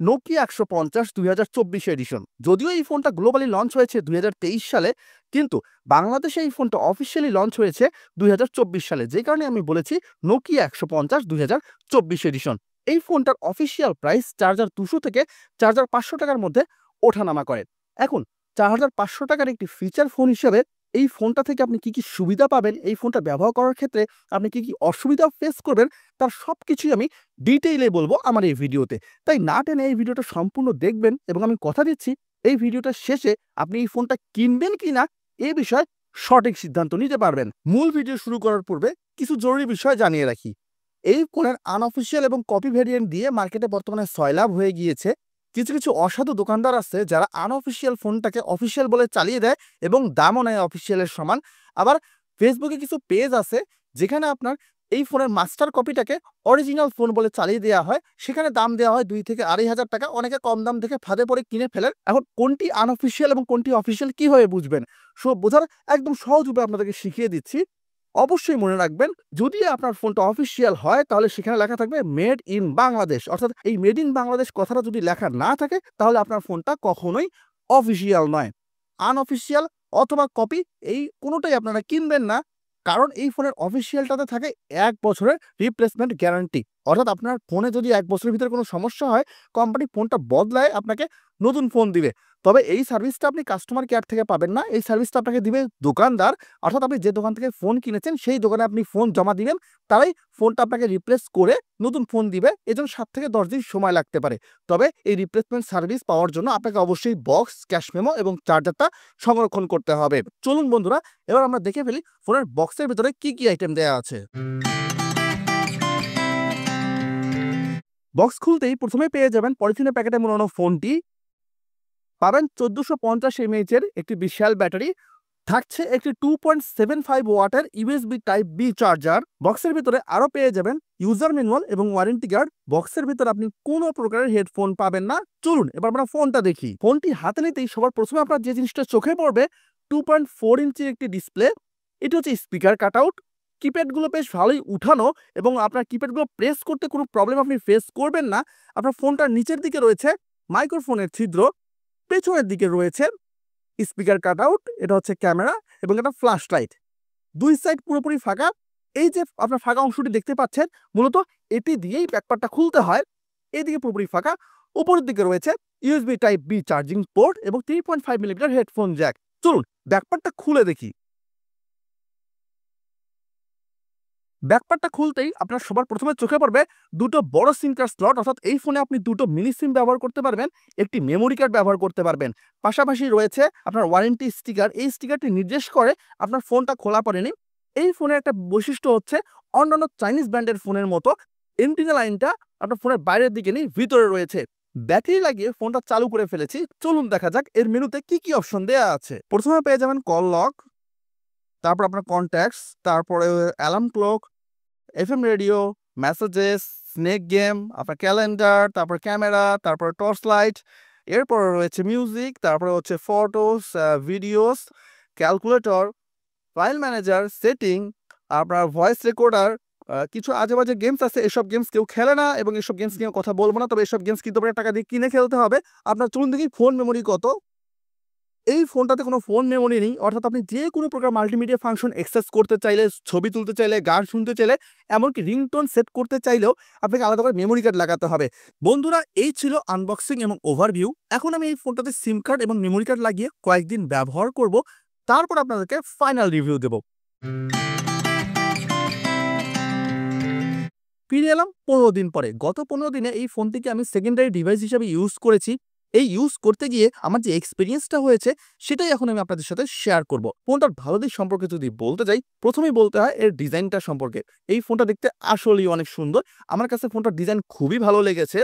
Nokia ১৫০ ২০২৪ addition. যদিও এই ফোনটা গ্লোবালি লঞ্চ হয়েছে ২০২৩ সালে, কিন্তু বাংলাদেশে এই ফোনটা অফিসিয়ালি লঞ্চ হয়েছে ২০২৪ সালে। যে কারণে আমি বলেছি নোকিয়া ১৫০ ২০২৪ এডিশন। এই ফোনটার অফিসিয়াল প্রাইস ৪,২০০ থেকে ৪,৫০০ টাকার মধ্যে ওঠানামা করে। এখন ৪,৫০০ টাকার একটি ফিচার ফোন হিসেবে এই ফোনটা থেকে আপনি কি সুবিধা পাবেন, এই ফোনটা ব্যবহার করার ক্ষেত্রে আপনি কি অসুবিধা ফেস করবেন, তার সবকিছুই আমি ডিটেইলে বলবো আমার এই ভিডিওতে। তাই না টেনে এই ভিডিওটা সম্পূর্ণ দেখবেন এবং আমি কথা দিচ্ছি এই ভিডিওটার শেষে আপনি এই ফোনটা কিনবেন কিনা এ বিষয়ে সঠিক সিদ্ধান্ত নিতে পারবেন। মূল ভিডিও শুরু করার পূর্বে কিছু জরুরি বিষয় জানিয়ে রাখি। এই ফোনের আনঅফিসিয়াল এবং কপি ভেরিয়েন্ট দিয়ে মার্কেটে বর্তমানে সয়লাভ হয়ে গিয়েছে। কিছু কিছু অসাধু দোকানদার আছে যারা আনঅফিসিয়াল ফোনটাকে অফিসিয়াল বলে চালিয়ে দেয় এবং দামও নেয় অফিসিয়ালের সমান। আবার ফেসবুকে কিছু পেজ আছে যেখানে আপনার এই ফোনের মাস্টার কপিটাকে অরিজিনাল ফোন বলে চালিয়ে দেওয়া হয়, সেখানে দাম দেওয়া হয় ২ থেকে ২,৫০০ টাকা। অনেকে কম দাম থেকে ফাঁদে পড়ে কিনে ফেলেন। এখন কোনটি আনঅফিসিয়াল এবং কোনটি অফিসিয়াল কিভাবে বুঝবেন, বোঝার একদম সহজ উপায় আপনাদেরকে শিখিয়ে দিচ্ছি। অবশ্যই মনে রাখবেন, যদি আপনার ফোনটা অফিসিয়াল হয় তাহলে সেখানে লেখা থাকবে মেড ইন বাংলাদেশ। অর্থাৎ এই মেড ইন বাংলাদেশ কথাটা যদি লেখা না থাকে তাহলে আপনার ফোনটা কখনোই অফিসিয়াল নয়। আনঅফিসিয়াল অথবা কপি এই কোনোটাই আপনারা কিনবেন না, কারণ এই ফোনের অফিসিয়ালটাতে থাকে ১ বছরের রিপ্লেসমেন্ট গ্যারান্টি। অর্থাৎ আপনার ফোনে যদি ১ বছরের ভিতরে কোনো সমস্যা হয়, কোম্পানি ফোনটা বদলায় আপনাকে নতুন ফোন দিবে। তবে এই সার্ভিসটা আপনি কাস্টমার কেয়ার থেকে পাবেন না, এই সার্ভিসটা আপনাকে দিবে দোকানদার। অর্থাৎ আপনি যে দোকান থেকে ফোন কিনেছেন সেই দোকানে আপনি ফোন জমা দিবেন, তারাই ফোনটা আপনাকে রিপ্লেস করে নতুন ফোন দিবে। এজন্য ৭ থেকে ১০ দিন সময় লাগতে পারে। তবে এই রিপ্লেসমেন্ট সার্ভিস পাওয়ার জন্য আপনাকে অবশ্যই বক্স, ক্যাশ মেমো এবং চার্জারটা সংরক্ষণ করতে হবে। চলুন বন্ধুরা, এবার আমরা দেখে ফেলি ফোনের বক্সের ভিতরে কি কি আইটেম দেওয়া আছে। বক্স খুলতেই প্রথমে পেয়ে যাবেন পলিথিনের প্যাকেটে মোড়ানো ফোনটি, পাবেন ১৪৫০ এমএএইচ এর একটি বিশাল ব্যাটারি, থাকছে একটি 2.75 ওয়াটের ইউএসবি টাইপ বি চার্জার। বক্সের ভিতরে আরো পেয়ে যাবেন ইউজার ম্যানুয়াল এবং ওয়ারেন্টি কার্ড। বক্সের ভিতরে আপনি কোনো প্রকারের হেডফোন পাবেন না। চলুন এবার আমরা ফোনটা দেখি। ফোনটি হাতে নিতেই সবার প্রথমে আপনার যে জিনিসটা চোখে পড়বে 2.4 ইঞ্চির একটি ডিসপ্লে। এটি হচ্ছে স্পিকার কাটআউট। কিপ্যাডগুলো বেশ ভালোই উঠানো এবং আপনার কিপ্যাডগুলো প্রেস করতে কোনো প্রবলেম আপনি ফেস করবেন না। আপনার ফোনটার নিচের দিকে রয়েছে মাইক্রোফোনের ছিদ্র, পেছনের দিকে রয়েছে স্পিকার কাটআউট, এটা হচ্ছে ক্যামেরা এবং একটা ফ্ল্যাশ লাইট। দুই সাইড পুরোপুরি ফাঁকা। এই যে আপনার ফাঁকা অংশটি দেখতে পাচ্ছেন, মূলত এটি দিয়েই ব্যাকপার্টটা খুলতে হয়। এইদিকে পুরোপুরি ফাঁকা। উপরের দিকে রয়েছে USB type B charging port এবং 3.5 মিলিমিটার হেডফোন জ্যাক। চলুন ব্যাকপার্টটা খুলে দেখি। ব্যাকপার্টটা খুলতেই আপনার সবার প্রথমে চোখে পড়বে দুটো বড় সিম কার্ড স্লট। অর্থাৎ এই ফোনে আপনি দুটো মিনি সিম ব্যবহার করতে পারবেন, একটি মেমোরি কার্ড ব্যবহার করতে পারবেন। পাশাপাশি রয়েছে আপনার ওয়ারেন্টি স্টিকার। এই স্টিকারটি নির্দেশ করে আপনার ফোনটা খোলা পড়েনি। এই ফোনের একটা বৈশিষ্ট্য হচ্ছে, অন্যান্য চাইনিজ ব্র্যান্ডের ফোনের মতো এন্টিনা লাইনটা আপনার ফোনের বাইরের দিকে নেই, ভিতরে রয়েছে। ব্যাটারি লাগিয়ে ফোনটা চালু করে ফেলেছি। চলুন দেখা যাক এর মেনুতে কি কি অপশন দেওয়া আছে। প্রথমে পেয়ে যাবেন কল লক, তারপর আপনার কন্ট্যাক্টস, তারপরে alarm clock, FM radio, messages, snake game, আপনার ক্যালেন্ডার, তারপর ক্যামেরা, তারপর টর্চ লাইট, এরপরে রয়েছে মিউজিক, তারপরে হচ্ছে photos, videos, calculator, file manager, setting, আপনার ভয়েস রেকর্ডার। কিছু আজে বাজে গেমস আছে, এসব গেমস কেউ খেলে না এবং এসব গেমস নিয়ে কথা বলবো না। তবে এসব গেমস কিন্তু আপনার টাকা দিয়ে কিনে খেলতে হবে। আপনার চলুন দেখি ফোন মেমোরি কত। এই ফোনটাতে কোনো ফোন মেমোরি নেই। অর্থাৎ আপনি যে কোনো প্রকার মাল্টিমিডিয়া ফাংশন অ্যাক্সেস করতে চাইলে, ছবি তুলতে চাইলে, গান শুনতে চাইলে, এমনকি রিংটোন সেট করতে চাইলেও আপনাকে আলাদা করে মেমোরি কার্ড লাগাতে হবে। বন্ধুরা, এই ছিল আনবক্সিং এবং ওভারভিউ। এখন আমি এই ফোনটাতে সিম কার্ড এবং মেমোরি কার্ড লাগিয়ে কয়েকদিন ব্যবহার করব, তারপর আপনাদেরকে ফাইনাল রিভিউ দেব। ফিরে এলাম ১৫ দিন পরে। গত ১৫ দিনে এই ফোনটিকে আমি সেকেন্ডারি ডিভাইস হিসেবে ইউজ করেছি। এই ইউজ করতে গিয়ে আমার যে এক্সপেরিয়েন্সটা হয়েছে সেটাই এখন আমি আপনাদের সাথে শেয়ার করব। ফোনটার ভালো দিক সম্পর্কে যদি বলতে যাই, প্রথমেই বলতে হয় এর ডিজাইনটা সম্পর্কে। এই ফোনটা দেখতে আসলেই অনেক সুন্দর। আমার কাছে ফোনটার ডিজাইন খুবই ভালো লেগেছে।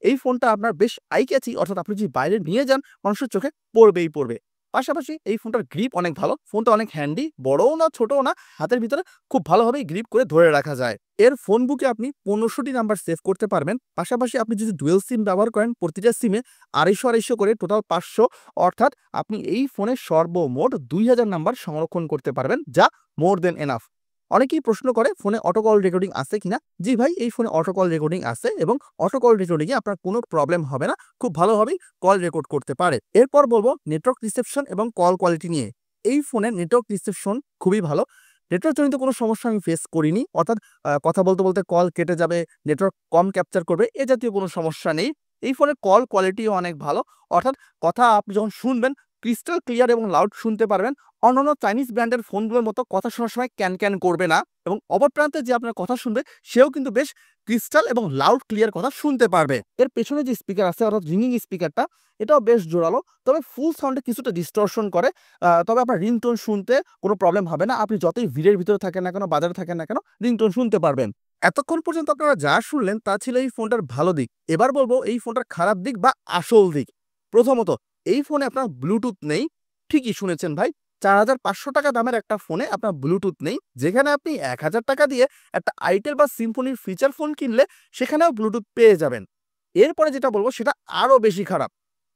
এই ফোনটা আপনার বেশ আই ক্যাচি, অর্থাৎ আপনি যদি বাইরে নিয়ে যান মানুষের চোখে পড়বেই পড়বে। পাশাপাশি এই ফোনটার গ্রিপ অনেক ভালো। ফোনটা অনেক হ্যান্ডি, বড়ও না ছোটও না, হাতের ভিতরে খুব ভালোভাবেই গ্রিপ করে ধরে রাখা যায়। এর ফোন বুকে আপনি 15টি নাম্বার সেভ করতে পারবেন। পাশাপাশি আপনি যদি ডুয়েল সিম ব্যবহার করেন, প্রতিটা সিমে 250 করে টোটাল 500, অর্থাৎ আপনি এই ফোনে সর্বমোট 2000 নাম্বার সংরক্ষণ করতে পারবেন, যা মোর দেন এনাফ। অনেকেই প্রশ্ন করে ফোনে অটো কল রেকর্ডিং আছে কিনা। জি ভাই, এই ফোনে অটো কল রেকর্ডিং আছে এবং অটো কল রেকর্ডিংয়ে আপনার কোনো প্রবলেম হবে না, খুব ভালোভাবেই কল রেকর্ড করতে পারে। এরপর বলবো নেটওয়ার্ক রিসেপশন এবং কল কোয়ালিটি নিয়ে। এই ফোনের নেটওয়ার্ক রিসেপশন খুবই ভালো। নেটওয়ার্কজনিত কোনো সমস্যা আমি ফেস করিনি, অর্থাৎ কথা বলতে বলতে কল কেটে যাবে, নেটওয়ার্ক কম ক্যাপচার করবে, এ জাতীয় কোনো সমস্যা নেই। এই ফোনের কল কোয়ালিটিও অনেক ভালো, অর্থাৎ কথা আপনি যখন শুনবেন ক্রিস্টাল ক্লিয়ার এবং লাউড শুনতে পারবেন। অন্যান্য চাইনিজ ব্র্যান্ডের ফোনগুলোর মতো কথা শোনার সময় ক্যান ক্যান করবে না, এবং অপর প্রান্তে যে আপনার কথা শুনবে সেও কিন্তু বেশ ক্রিস্টাল এবং লাউড ক্লিয়ার কথা শুনতে পারবে। এর পেছনে যে স্পিকার আছে, অর্থাৎ রিংইং স্পিকারটা, এটাও বেশ জোরালো, তবে ফুল সাউন্ডে কিছুটা ডিস্টরশন করে। তবে আপনার রিংটোন শুনতে কোনো প্রবলেম হবে না। আপনি যতই ভিড়ের ভিতরে থাকেন না কেন, বাজারে থাকেন না কেন, রিংটোন শুনতে পারবেন। এতক্ষণ পর্যন্ত আপনারা যা শুনলেন তা ছিল এই ফোনটার ভালো দিক। এবার বলবো এই ফোনটার খারাপ দিক বা আসল দিক। প্রথমত, এই ফোনে আপনার ব্লুটুথ নেই। ঠিকই শুনেছেন ভাই, 4500 টাকা দামের একটা ফোনে আপনার ব্লুটুথ নেই। যেখানে আপনি 1000 টাকা দিয়ে একটা আইটেল বা সিম্ফনির ফিচার ফোন কিনলে সেখানেও ব্লুটুথ পেয়ে যাবেন। এরপরে যেটা বলবো সেটা আরো বেশি খারাপ।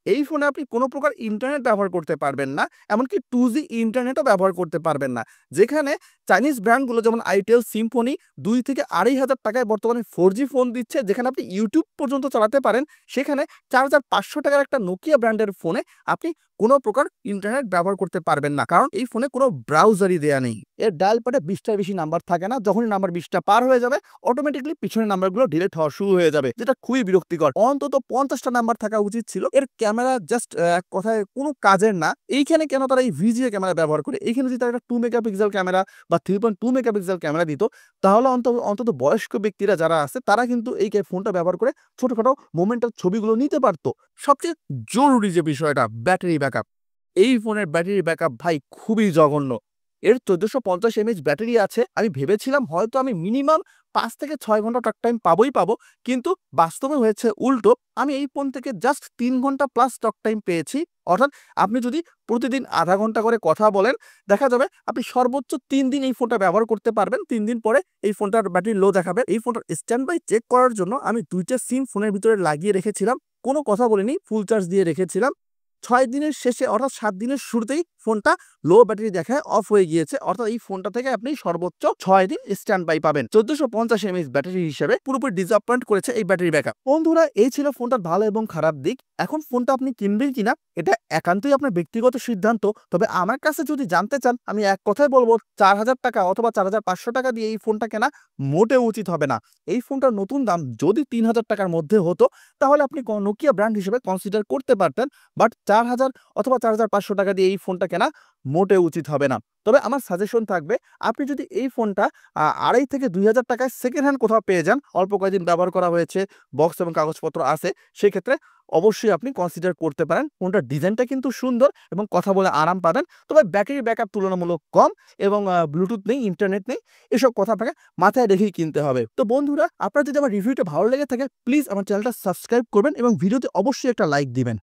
এই ফোনে আপনি কোনো প্রকার ইন্টারনেট ব্যবহার করতে পারবেন না, এমনকি 2G ইন্টারনেটও ব্যবহার করতে পারবেন না। যেখানে চাইনিজ ব্র্যান্ডগুলো যেমন আইটেল, সিম্ফনি 2 থেকে 2500 টাকায় বর্তমানে 4G ফোন দিচ্ছে, যেখানে আপনি ইউটিউব পর্যন্ত চালাতে পারেন, সেখানে 4500 টাকার একটা নোকিয়া ব্র্যান্ডের ফোনে আপনি কোনো প্রকার ইন্টারনেট ব্যবহার করতে পারবেন না, কারণ এই ফোনে কোনো ব্রাউজারই দেয়া নেই। এর ডায়াল প্যাডে 20টার বেশি নাম্বার থাকে না। যখনই নাম্বার 20টা পার হয়ে যাবে, অটোমেটিকলি পিছনের নাম্বারগুলো ডিলিট হওয়া শুরু হয়ে যাবে, যেটা খুবই বিরক্তিকর। অন্তত 50টা নাম্বার থাকা উচিত ছিল। এর ক্যামেরা জাস্ট এক কথায় কোনো কাজের না। এইখানে কেন তারা এই ভিজিএ ক্যামেরা ব্যবহার করে? এইখানে যদি তারা একটা 2 মেগাপিক্সেল ক্যামেরা বা 3.2 মেগাপিক্সেল ক্যামেরা দিত, তাহলে অন্তত বয়স্ক ব্যক্তিরা যারা আছে তারা কিন্তু এই ফোনটা ব্যবহার করে ছোটখাটো মোমেন্টাল ছবিগুলো নিতে পারতো। সবচেয়ে জরুরি যে বিষয়টা, ব্যাটারি ব্যাকআপ। এই ফোনের ব্যাটারি ব্যাকআপ ভাই খুবই জঘন্য। এর 1450 mAh ব্যাটারি আছে। আমি ভেবেছিলাম হয়তো আমি মিনিমাম 5 থেকে 6 ঘন্টা টক টাইম পাবো, কিন্তু বাস্তবে হয়েছে উল্টো। আমি এই ফোন থেকে জাস্ট 3 ঘন্টা প্লাস টক টাইম পেয়েছি। অর্থাৎ আপনি যদি প্রতিদিন আধা ঘন্টা করে কথা বলেন, দেখা যাবে আপনি সর্বোচ্চ 3 দিন এই ফোনটা ব্যবহার করতে পারবেন। 3 দিন পরে এই ফোনটার ব্যাটারি লো দেখাবে। এই ফোনটার স্ট্যান্ড বাই চেক করার জন্য আমি 2টা সিম ফোনের ভিতরে লাগিয়ে রেখেছিলাম। কোনো কথা বলিনি, ফুল চার্জ দিয়ে রেখেছিলাম। 6 দিনের শেষে, অর্থাৎ 7 দিনের শুরুতেই ফোনটা লো ব্যাটারি দেখায় অফ হয়ে গিয়েছে। অর্থাৎ এই ফোনটা থেকে আপনি সর্বোচ্চ 6 দিন স্ট্যান্ড বাই পাবেন। 1450 mAh ব্যাটারি হিসেবে পুরোপুরি ডিসঅ্যাপয়েন্ট করেছে এই ব্যাটারি ব্যাকআপ। বন্ধুরা, এই ছিল ফোনটার ভালো এবং খারাপ দিক। এখন ফোনটা আপনি কিনবেন কিনা এটা একান্তই আপনার ব্যক্তিগত সিদ্ধান্ত। তবে আমার কাছে যদি জানতে চান, আমি এক কথায় বলবো 4000 টাকা অথবা 4500 টাকা দিয়ে এই ফোনটা কেনা মোটেও উচিত হবে না। এই ফোনটার নতুন দাম যদি 3000 টাকার মধ্যে হতো, তাহলে আপনি নোকিয়া ব্র্যান্ড হিসেবে কনসিডার করতে পারতেন। বাট 4000 অথবা 4500 টাকা দিয়ে এই ফোনটা কেনা মোটেও উচিত হবে না। তবে আমার সাজেশন থাকবে, আপনি যদি এই ফোনটা 2,500 থেকে 2000 টাকায় সেকেন্ড হ্যান্ড কোথাও পেয়ে যান, অল্প কয়েকদিন ব্যবহার করা হয়েছে, বক্স এবং কাগজপত্র আছে, সেক্ষেত্রে অবশ্যই আপনি কনসিডার করতে পারেন। ফোনটার ডিজাইনটা কিন্তু সুন্দর এবং কথা বলে আরাম পাবেন। তবে ব্যাটারি ব্যাকআপ তুলনামূলক কম এবং ব্লুটুথ নেই, ইন্টারনেট নেই, এসব কথা আপনাকে মাথায় রেখেই কিনতে হবে। তো বন্ধুরা, আপনার যদি আমার রিভিউটা ভালো লেগে থাকে, প্লিজ আমার চ্যানেলটা সাবস্ক্রাইব করবেন এবং ভিডিওতে অবশ্যই একটা লাইক দিবেন।